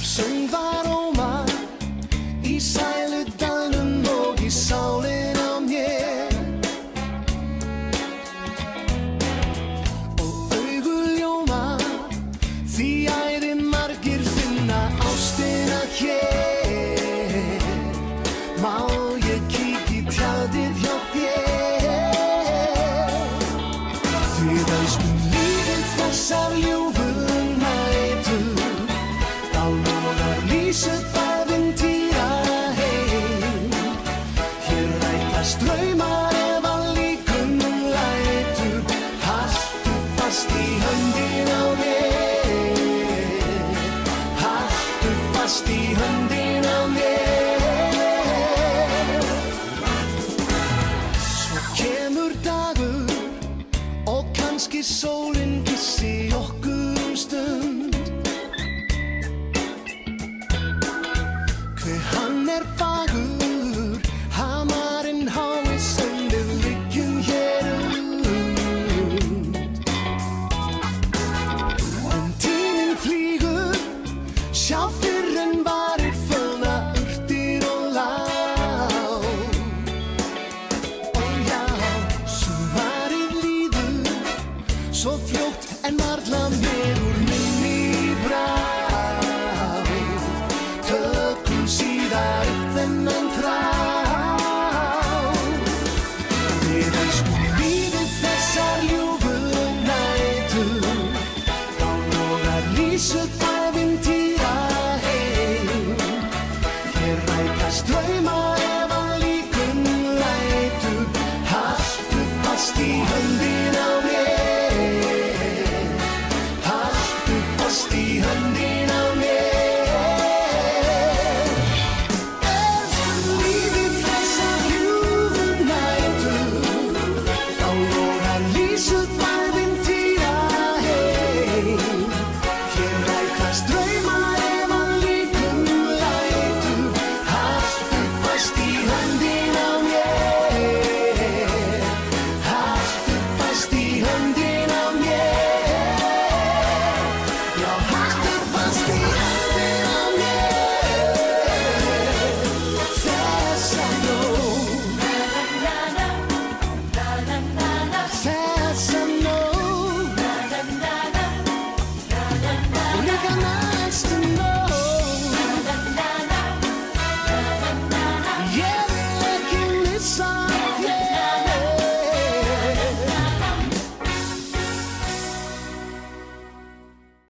Söngvaróma í sæludalnum og í sálin á mér. Og augu ljóma því æði margir finna ástina hér. Má ég kíkja í tjaldið hjá þér? Við elskum lífið þessar ljúfu nætur. Þá logar lýsið ævintýraheim. Hér rætast draumar ef að líkunum lætur. Haltu fast í höndina á mér. Haltu fast í höndina á mér. Svo kemur dagur og kannski sólin kissi okkur stund. Hve hann fagur, hamarinn hái sem við liggjum hér und. En tíminn flýgur, sjá fyrr en varir fölna urtir og lár. Ó já, sumarið líður svo fljótt en varla mér úr minni bráð. Tökum síðar upp þennan þráð. Við elskum lífið þessar ljúfu nætur. Þá logar lýsið ævintýraheim. Hér rætast draumar ef að líkunum lætur. Haltu fast í höndina á mér. Haltu fast í höndina á mér. Elskum lífið þessar ljúfu nætur. Þá logar lýsið ævintýraheim. Hér rætast draumar ef að líkunum lætur. Haltu fast í höndina á mér. Haltu fast í höndina á mér. Já, haltu fast í höndina á mér. Þessa nótt. Þessa nótt. Og líka næstu nótt. Ég vil ekki missa